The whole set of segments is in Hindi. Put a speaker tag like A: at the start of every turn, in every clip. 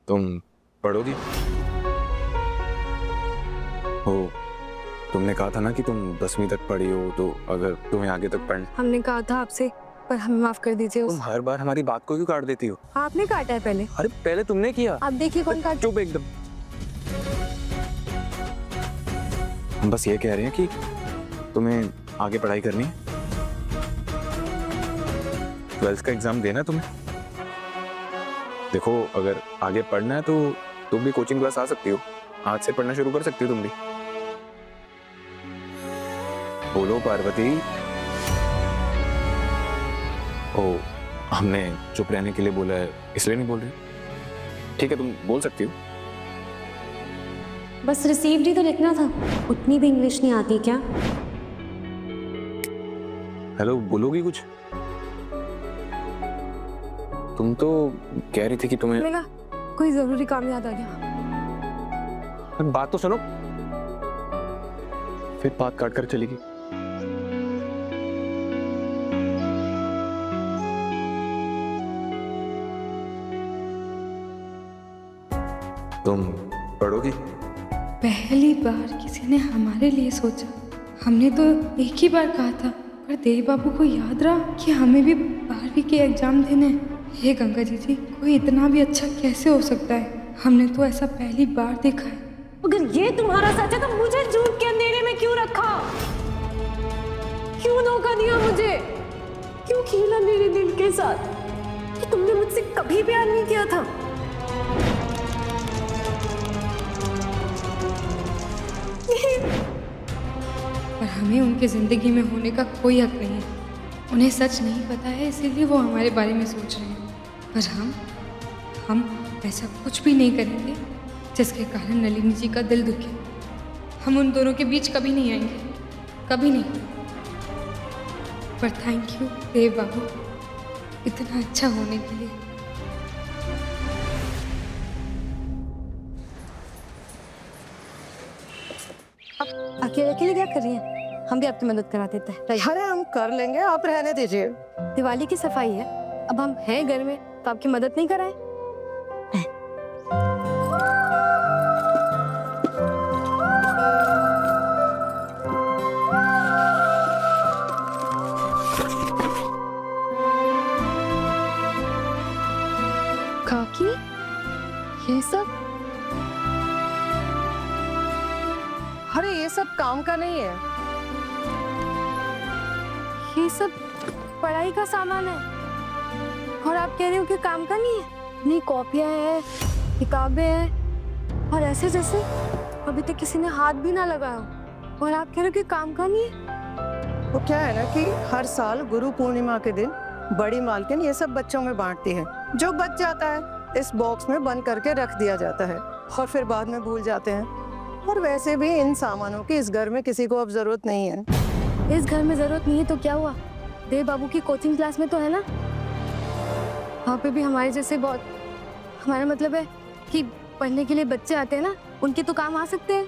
A: तुम पढ़ोगी? हो, तुमने कहा था ना कि तुम 10वीं तक पढ़ी हो, तो अगर तुम्हें आगे तक पढ़ना।
B: हमने कहा था आपसे, पर हमें माफ कर दीजिए।
A: तुम हर बार हमारी बात को क्यों काट देती हो?
B: आपने काटा है पहले।
A: अरे पहले तुमने किया।
B: आप देखिए कौन काट।
A: चुप एकदम। हम बस ये कह रहे हैं कि तुम्हें आगे पढ़ाई करनी है। 12th का एग्जाम देना है तुम्हें। देखो, अगर आगे पढ़ना है तो तुम भी कोचिंग क्लास आ सकती हो। आज से पढ़ना शुरू कर सकती हो तुम भी। बोलो पार्वती। ओ, हमने चुप रहने के लिए बोला है, इसलिए नहीं बोल रही? ठीक है, तुम बोल सकती हो।
C: बस रिसीव्ड ही तो लिखना था, उतनी भी इंग्लिश नहीं आती क्या?
A: हेलो, बोलोगी कुछ? तुम तो कह रही थी कि तुम्हें
B: मेरा कोई जरूरी काम याद आ गया।
A: बात तो सुनो, फिर बात काट कर चलेगी। तुम पढ़ोगी?
D: पहली बार किसी ने हमारे लिए सोचा। हमने तो एक ही बार कहा था, पर देव बाबू को याद रहा कि हमें भी 12वीं के एग्जाम देने हैं। हे गंगा जी, कोई इतना भी अच्छा कैसे हो सकता है? हमने तो ऐसा पहली बार देखा है।
C: अगर ये तुम्हारा सच है तो मुझे झूठ के अंधेरे में क्यों रखा? क्यों धोखा दिया मुझे? क्यों खेला मेरे दिल के साथ? कि तुमने मुझसे कभी प्यार नहीं किया था?
D: पर हमें उनके जिंदगी में होने का कोई हक नहीं है। उन्हें सच नहीं पता है, इसीलिए वो हमारे बारे में सोच रहे हैं। पर हम ऐसा कुछ भी नहीं करेंगे जिसके कारण नलिनी जी का दिल दुखे। हम उन दोनों के बीच कभी नहीं आएंगे, कभी नहीं। पर थैंक यू देव बाबू, इतना अच्छा होने के लिए।
B: अकेले अकेले क्या कर रही हैं? हम भी आपकी मदद करा देते हैं।
E: अरे हम कर लेंगे, आप रहने दीजिए।
B: दिवाली की सफाई है, अब हम हैं घर में तो आपकी मदद नहीं कराएं? काकी, ये सब?
E: अरे ये सब काम का नहीं है।
B: ये सब पढ़ाई का सामान है और आप कह रहे हो कि काम का नहीं है? नहीं, कॉपियां हैं, किताबें हैं, और ऐसे जैसे अभी तक किसी ने हाथ भी ना लगाया हो, और आप कह रहे हो कि काम का नहीं है?
E: वो क्या है ना कि हर साल गुरु पूर्णिमा के दिन बड़ी मालकिन ये सब बच्चों में बांटती है। जो बच जाता है इस बॉक्स में बंद करके रख दिया जाता है और फिर बाद में भूल जाते हैं। और वैसे भी इन सामानों की इस घर में किसी को अब जरूरत नहीं है।
B: इस घर में जरूरत नहीं है तो क्या हुआ? देव बाबू की कोचिंग क्लास में तो है ना, वहाँ पे भी हमारे जैसे बहुत, हमारा मतलब है कि पढ़ने के लिए बच्चे आते हैं ना, उनके तो काम आ सकते हैं,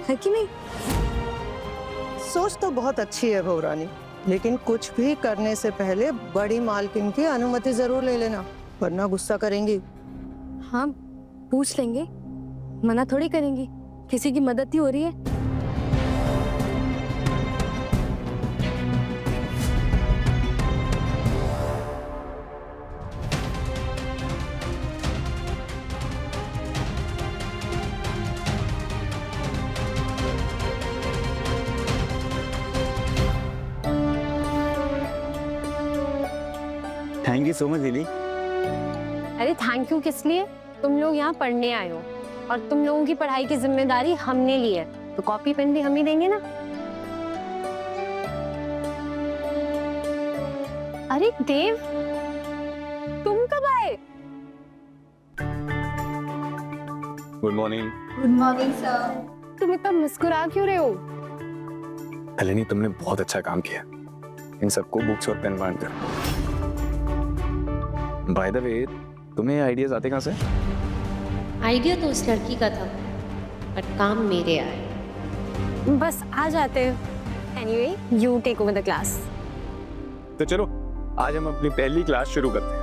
B: है कि नहीं?
E: सोच तो बहुत अच्छी है भौरानी, लेकिन कुछ भी करने से पहले बड़ी मालकिन की अनुमति जरूर ले लेना, वरना गुस्सा करेंगी।
B: हाँ, पूछ लेंगे, मना थोड़ी करेंगी, किसी की मदद ही हो रही है।
A: थैंक यू सो मच दीदी।
C: अरे थैंक यू किस लिए? तुम लोग यहाँ पढ़ने आए हो और तुम लोगों की पढ़ाई की जिम्मेदारी हमने ली है, तो कॉपी पेन भी हम ही देंगे ना। अरे देव, तुम कब आए?
A: Good morning.
C: Good morning sir. तुम इतना मुस्कुरा क्यों रहे हो?
A: नलिनी, तुमने बहुत अच्छा काम किया, इन सबको बुक्स और पेन बांट कर। बाय द वे, तुम्हें आइडियाज आते कहाँ से?
F: आइडिया तो उस लड़की का था, बट काम मेरे आए।
C: बस आ जाते हैं। Anyway, you take over the class.
A: तो चलो, आज हम अपनी पहली क्लास शुरू करते हैं।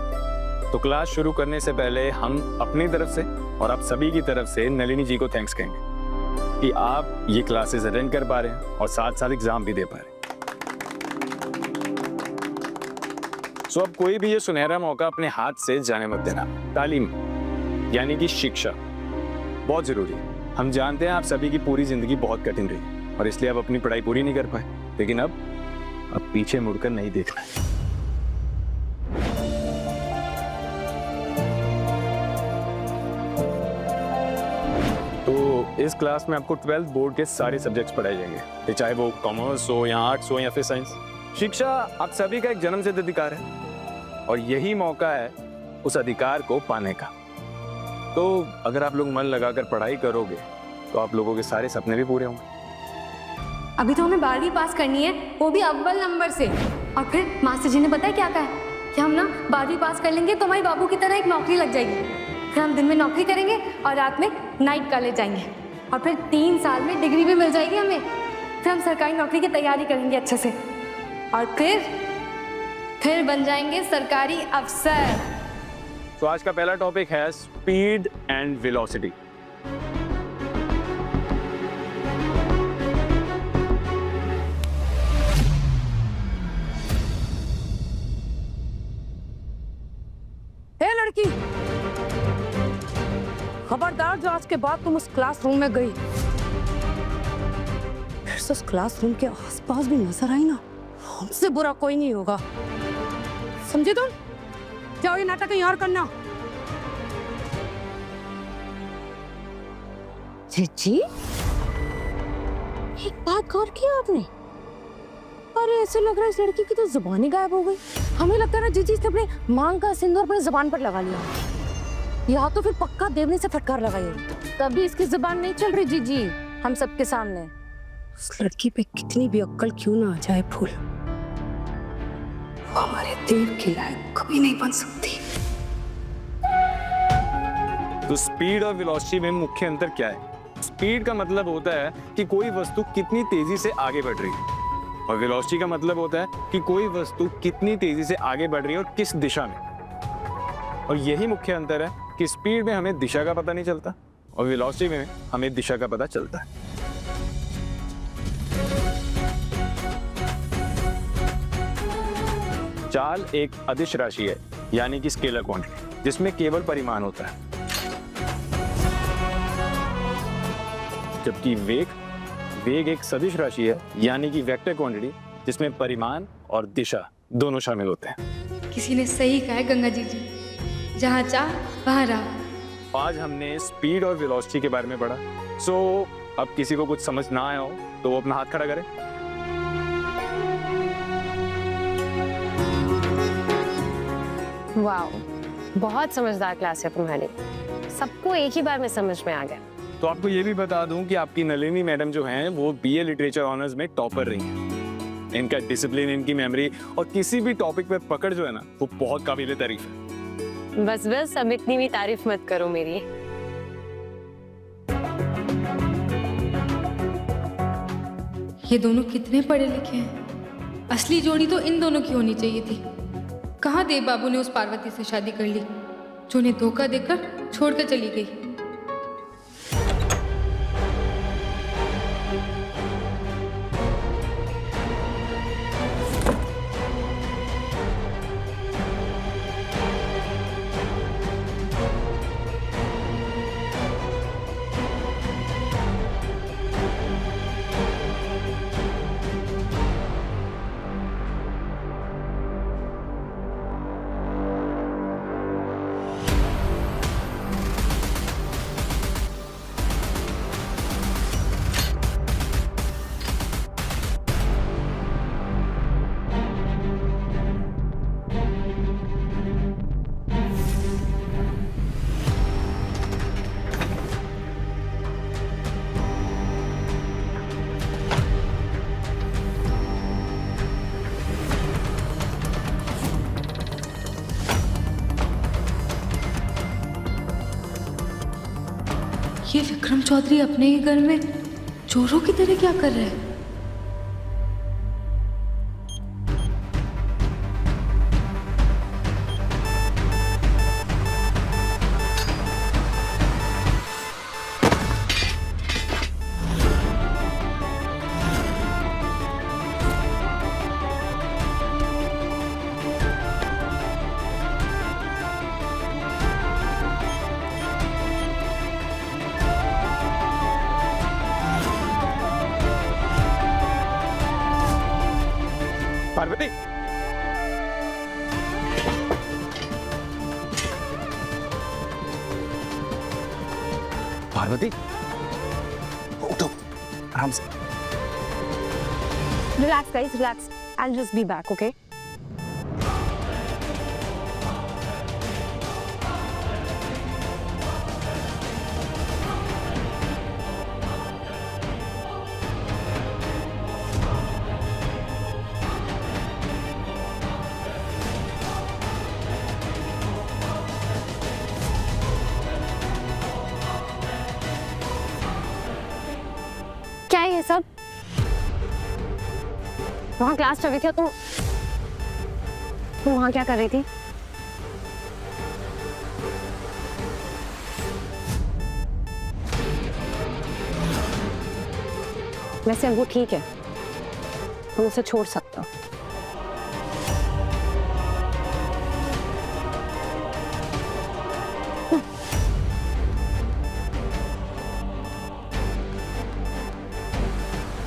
A: तो क्लास शुरू करने से पहले हम अपनी तरफ से और आप सभी की तरफ से नलिनी जी को थैंक्स कहेंगे कि आप ये क्लासेस अटेंड कर पा रहे हैं और साथ साथ एग्जाम भी दे पा रहे हैं। सो अब कोई भी ये सुनहरा मौका अपने हाथ से जाने मत देना। तालीम यानी कि शिक्षा बहुत जरूरी है। हम जानते हैं आप सभी की पूरी जिंदगी बहुत कठिन रही और इसलिए आप अपनी पढ़ाई पूरी नहीं कर पाए, लेकिन अब पीछे मुड़कर नहीं देखना है। तो इस क्लास में आपको 12th बोर्ड के सारे सब्जेक्ट्स पढ़ाए जाएंगे, चाहे वो कॉमर्स हो या आर्ट्स हो या फिर साइंस। शिक्षा आप सभी का एक जन्मसिद्ध अधिकार है और यही मौका है उस अधिकार को पाने का। तो अगर आप लोग मन लगाकर पढ़ाई करोगे तो आप लोगों के सारे सपने भी पूरे होंगे।
B: अभी तो हमें 12वीं पास करनी है, वो भी अव्वल नंबर से। और फिर मास्टर जी ने पता है क्या कहा है कि हम ना 12वीं पास कर लेंगे तो हमारी बाबू की तरह एक नौकरी लग जाएगी। फिर हम दिन में नौकरी करेंगे और रात में नाइट कॉलेज जाएंगे और फिर 3 साल में डिग्री भी मिल जाएगी हमें। फिर हम सरकारी नौकरी की तैयारी करेंगे अच्छे से और फिर बन जाएंगे सरकारी अफसर।
A: तो आज का पहला टॉपिक है स्पीड एंड वेलोसिटी।
B: हे लड़की, खबरदार जो आज के बाद तुम उस क्लासरूम में गई फिर से उस क्लासरूम के आसपास भी नजर आई ना, हमसे बुरा कोई नहीं होगा, समझे तुम? जाओ ये नाटक कहीं और करना। जी एक बात गौर किया आपने? अरे ऐसे लग रहा है इस लड़की की तो जुबान ही गायब हो गई। हमें लगता है ना जीजी इसने अपने मांग का सिंदूर अपने जुबान पर लगा लिया, या तो फिर पक्का देवनी से फटकार लगाई होगी, तभी इसकी जुबान नहीं चल रही जीजी हम सबके सामने। उस लड़की पे कितनी भी अक्कल क्यों ना आ जाए फूल, वो हमारे देव के लायक कभी नहीं बन सकती।
A: तो स्पीड और वेलोसिटी में मुख्य अंतर क्या है? स्पीड का मतलब होता है कि कोई वस्तु कितनी तेजी से आगे बढ़ रही है और वेलोसिटी का मतलब होता है कि कोई वस्तु कितनी तेजी से आगे बढ़ रही है और किस दिशा में। और यही मुख्य अंतर है कि स्पीड में हमें दिशा का पता नहीं चलता और वेलोसिटी में हमें दिशा का पता चलता है। चाल एक अदिश राशि है यानी कि स्केलर क्वांटिटी, जिसमें केवल परिमाण होता है, जबकि वेग एक सदिश राशि है यानी कि वेक्टर क्वांटिटी, जिसमें परिमाण और दिशा दोनों शामिल होते हैं।
D: किसी ने सही कहा है गंगा जी, जहाँ चाह वहाँ राह।
A: आज हमने स्पीड और वेलोसिटी के बारे में पढ़ा। सो अब किसी को कुछ समझ ना आया हो तो वो अपना हाथ खड़ा करे।
C: वाओ, बहुत समझदार क्लास है तुम्हारी, सबको एक ही बार में समझ में आ गया।
A: तो आपको ये भी बता दूं कि आपकी नलिनी मैडम जो हैं वो बीए लिटरेचर ऑनर्स में टॉपर रही हैं। इनका डिसिप्लिन, इनकी मेमोरी और किसी भी टॉपिक पे पकड़ जो है ना, वो बहुत काबिले तारीफ है।
C: बस अब इतनी भी तारीफ मत करो मेरी।
D: ये दोनों कितने पढ़े लिखे हैं। असली जोड़ी तो इन दोनों की होनी चाहिए थी। कहाँ देव बाबू ने उस पार्वती से शादी कर ली जो उन्हें धोखा देकर छोड़कर चली गई। ये विक्रम चौधरी अपने ही घर में चोरों की तरह क्या कर रहे हैं?
A: पार्वती, पार्वती, उठो आराम से।
C: Relax, guys, relax. I'll just be back, okay? क्या है ये सब? वहाँ क्लास चल रही थी, तुम वहाँ क्या कर रही थी? वैसे वो ठीक है, तुम उसे छोड़ सकते हो।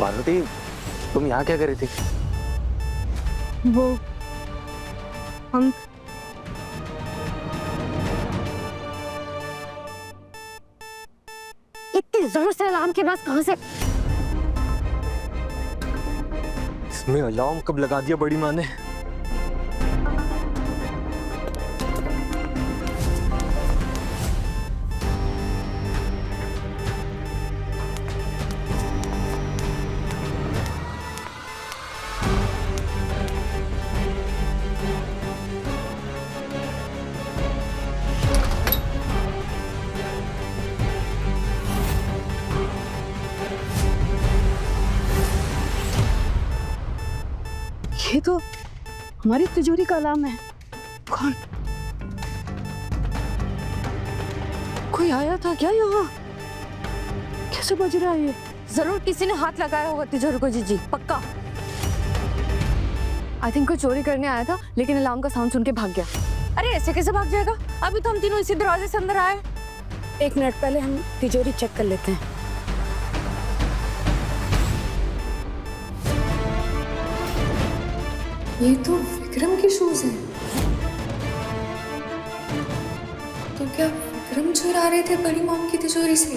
A: पार्वती, तुम यहाँ क्या कर रही थी?
B: वो हम
C: इतनी जरूर से अलार्म के पास कहाँ से?
G: इसमें अलार्म कब लगा दिया बड़ी माँ ने?
B: ये तो हमारी तिजोरी का अलार्म है। कौन? कोई आया था क्या यहाँ? कैसे बज रहा है ये? जरूर किसी ने हाथ लगाया होगा तिजोरी को जीजी, पक्का। आई थिंक कोई चोरी करने आया था लेकिन अलार्म का साउंड सुन के भाग गया। अरे ऐसे कैसे भाग जाएगा? अभी तो हम तीनों इसी दरवाजे से अंदर आए। 1 मिनट पहले हम तिजोरी चेक कर लेते हैं।
D: ये तो विक्रम के शूज हैं। तो क्या विक्रम चुरा रहे थे बड़ी मॉम की तिजोरी से?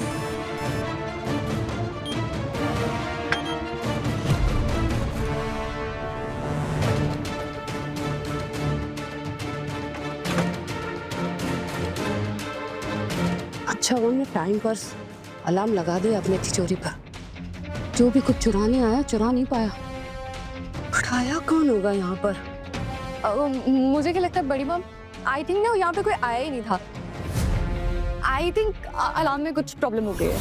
B: अच्छा वो ने टाइम पर अलार्म लगा दिया अपने तिजोरी पर। जो भी कुछ चुराने आया चुरा नहीं पाया। उठाया कौन होगा यहाँ पर? मुझे क्या लगता है बड़ी मॉम, आई थिंक ना यहाँ पे कोई आया ही नहीं था। आई थिंक अलार्म में कुछ प्रॉब्लम हो गई है।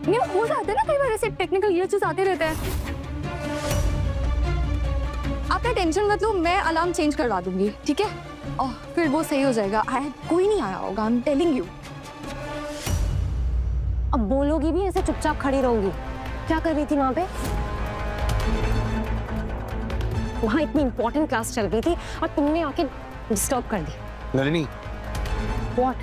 B: नहीं हो जाता है ना कई बार, ऐसे टेक्निकल ग्लिचेस आते रहते हैं। आपने टेंशन मत लो, मैं अलार्म चेंज करवा दूंगी, ठीक है? और फिर वो सही हो जाएगा। कोई नहीं आया होगा, आई एम टेलिंग यू।
C: अब बोलोगी भी ऐसे चुपचाप खड़ी रहूंगी? क्या कर रही थी वहां पे? वहां इतनी इंपॉर्टेंट क्लास चल रही थी और तुमने आके डिस्टर्ब कर दी।
A: नलिनी,
C: व्हाट?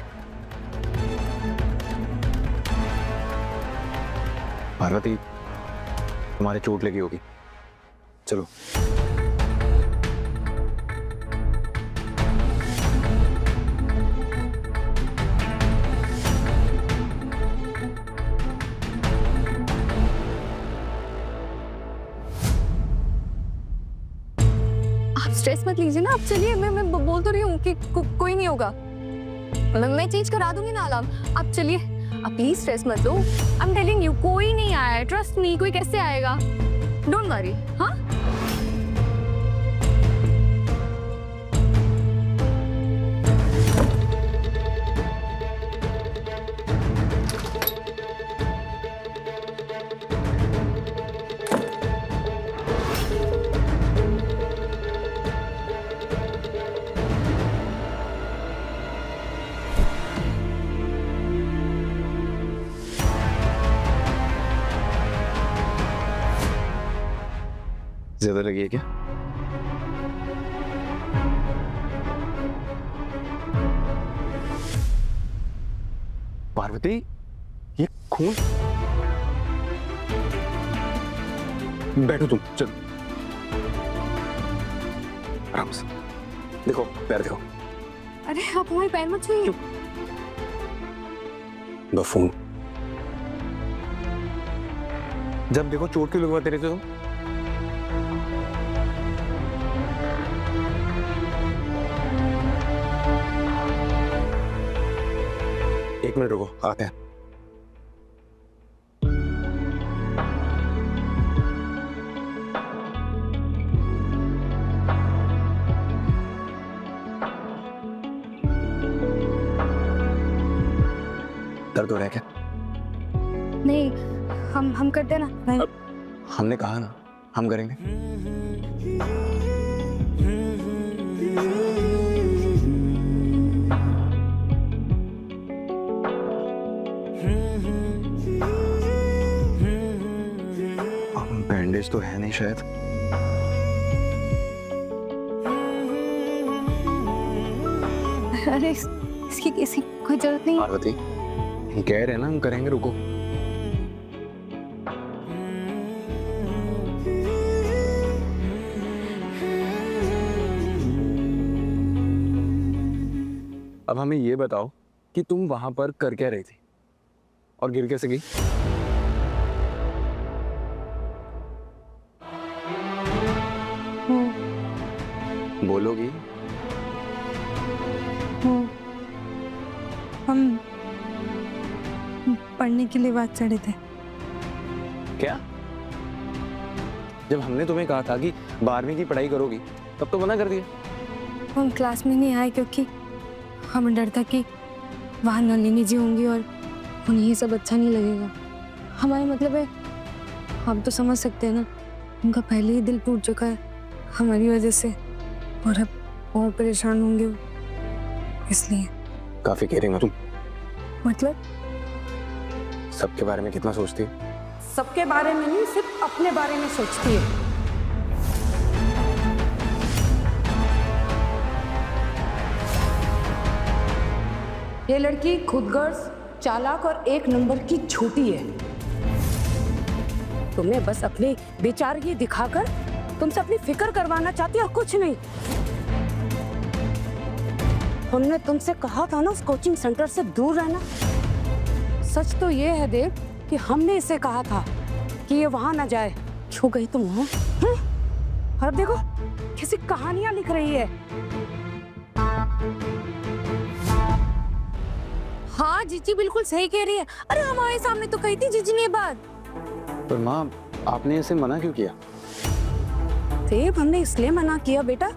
A: पार्वती, तुम्हारे चोट लगी होगी, चलो।
B: स्ट्रेस मत लीजिए ना, आप चलिए। मैं बोल तो रही हूँ कि कोई नहीं होगा। मैं चेंज करा दूंगी ना अलार्म, आप चलिए। आप प्लीज स्ट्रेस मत लो, आई एम टेलिंग यू, कोई नहीं आया है, ट्रस्ट मी। कोई कैसे आएगा? Don't worry. हाँ
A: ज्यादा लगी है क्या? पार्वती, ये खून। बैठो तुम, चलो। आराम से देखो, पैर देखो।
B: अरे आप हमारे पैर मत छूइए।
A: बफून, जब देखो चोट क्यों लगवाते रहते हो? एक मिनट रुको, आते हैं। दर्द हो रहा है क्या?
B: नहीं, हम करते ना। नहीं।
A: हमने कहा ना हम करेंगे। बैंडेज तो है नहीं शायद।
B: अरे इसकी कोई जरूरत नहीं है।
A: पार्वती, हम कह रहे हैं ना हम करेंगे, रुको। अब हमें ये बताओ कि तुम वहां पर कर क्या रही थी और गिर कैसे गई? बोलोगी?
B: हम पढ़ने के लिए बात चढ़े थे।
A: क्या? जब हमने तुम्हें कहा था कि 12वीं की पढ़ाई करोगी तब तो मना कर दिया।
B: हम क्लास में नहीं आए क्योंकि हमें डर था कि वहाँ नलिनी जी होंगी और उन्हें ये सब अच्छा नहीं लगेगा। हमारा मतलब है, हम तो समझ सकते हैं ना, उनका पहले ही दिल टूट चुका है हमारी वजह से, और अब और परेशान होंगे वो, इसलिए।
A: काफी केयरिंग हो तुम।
B: मतलब
A: सबके बारे में कितना सोचती है?
H: सबके बारे में नहीं, सिर्फ अपने बारे में सोचती है। ये लड़की खुदगर्ज, चालाक और एक नंबर की झूठी है। तुम्हें बस अपनी बेचारगी दिखाकर तुमसे अपनी फिक्र करवाना चाहती है और कुछ नहीं। हमने तुमसे कहा था ना उस कोचिंग सेंटर से दूर रहना। सच तो ये है देव कि हमने इसे कहा था कि ये वहां ना जाए। क्यों गई तुम वहां? और अब देखो कैसी कहानियां लिख रही है।
B: हाँ जीजी बिल्कुल सही कह रही है। अरे हमारे सामने तो कही थी जीजी ने ये बात।
A: पर माँ, आपने इसे मना क्यों किया?
H: देव, हमने इसलिए मना किया बेटा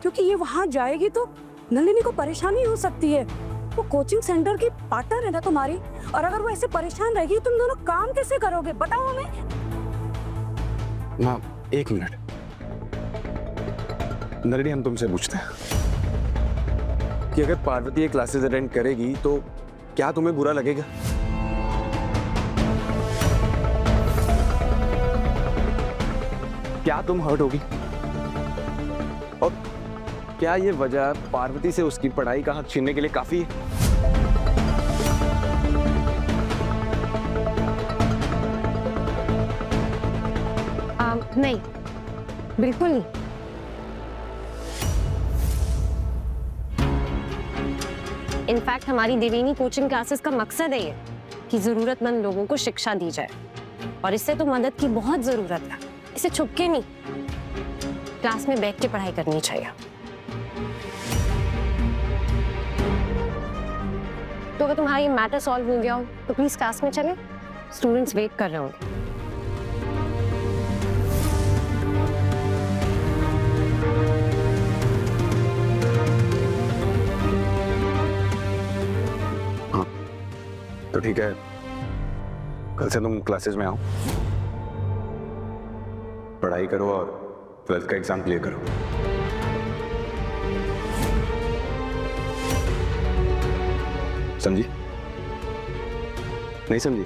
H: क्योंकि ये वहां जाएगी तो नलिनी को परेशानी हो सकती है। वो कोचिंग सेंटर की पार्टनर है ना तुम्हारी, और अगर वो ऐसे परेशान रहेगी तुम दोनों काम कैसे करोगे बताओ हमें।
A: माँ एक मिनट, नलिनी हम तुमसे पूछते हैं कि अगर पार्वती ये क्लासेस अटेंड करेगी तो क्या तुम्हें बुरा लगेगा? क्या तुम हर्ट होगी? और क्या ये वजह पार्वती से उसकी पढ़ाई का हक छीनने के लिए काफी है?
C: नहीं, बिल्कुल नहीं। इनफैक्ट हमारी देवेनी कोचिंग क्लासेस का मकसद है ये कि जरूरतमंद लोगों को शिक्षा दी जाए, और इससे तो मदद की बहुत जरूरत है। इसे छुप के नहीं, क्लास में बैठ के पढ़ाई करनी चाहिए। तो अगर तुम्हारा ये मैटर सॉल्व हो गया हो तो प्लीज क्लास में चले, स्टूडेंट्स वेट कर रहे होंगे।
A: तो ठीक है, कल से तुम क्लासेस में आओ, पढ़ाई करो और 12th का एग्जाम क्लियर करो। समझी? नहीं समझी?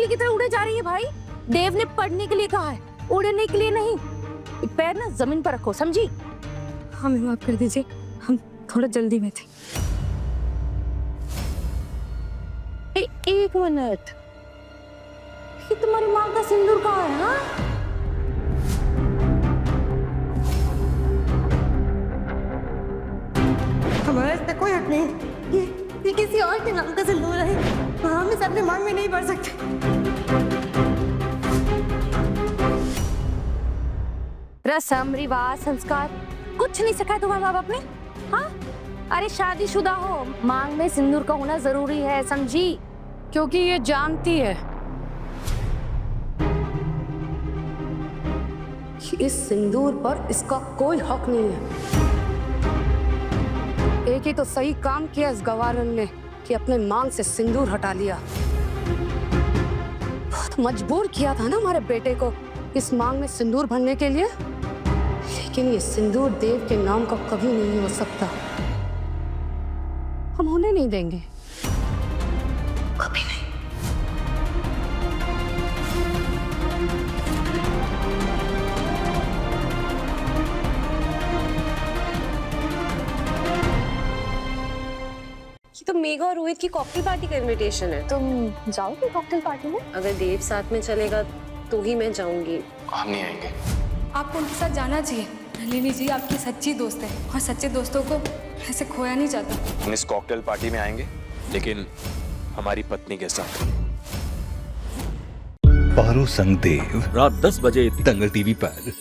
H: तितली की तरह उड़े जा रही है भाई। देव ने पढ़ने के लिए कहा है, उड़ने के लिए नहीं। पैर ना जमीन पर रखो, समझी?
B: हमें माफ कर दीजिए, हम थोड़ा जल्दी में थे।
H: एक मिनट, ये तुम्हारी माँ का सिंदूर कहाँ है? हाँ,
E: हमारा इसमें कोई हक नहीं। ये किसी और के नाम का सिंदूर है, हम इसे अपने मांग में नहीं भर सकते।
H: रस्म रिवाज संस्कार कुछ नहीं सिखाया तुम्हारे माँ बाप ने? हाँ, अरे शादीशुदा हो, मांग में सिंदूर का होना जरूरी है, समझी? क्योंकि ये जानती है कि इस सिंदूर पर इसका कोई हक नहीं है। एक ही तो सही काम किया इस गवारन ने कि अपने मांग से सिंदूर हटा लिया। बहुत मजबूर किया था ना हमारे बेटे को इस मांग में सिंदूर भरने के लिए, लेकिन ये सिंदूर देव के नाम का कभी नहीं हो सकता। हम होने नहीं देंगे, कभी नहीं।
C: ये तो मेघा और रोहित की कॉकटेल पार्टी का इनविटेशन है।
B: तुम जाओगे कॉकटेल पार्टी में?
C: अगर देव साथ में चलेगा तो ही मैं जाऊंगी।
A: हम नहीं आएंगे।
D: आपको उनके साथ जाना चाहिए। नलिनी जी आपकी सच्ची दोस्त है और सच्चे दोस्तों को ऐसे खोया नहीं जाता।
A: हम इस कॉकटेल पार्टी में आएंगे, लेकिन हमारी पत्नी के साथ।
I: पारो संग देव रात 10 बजे दंगल टीवी पर।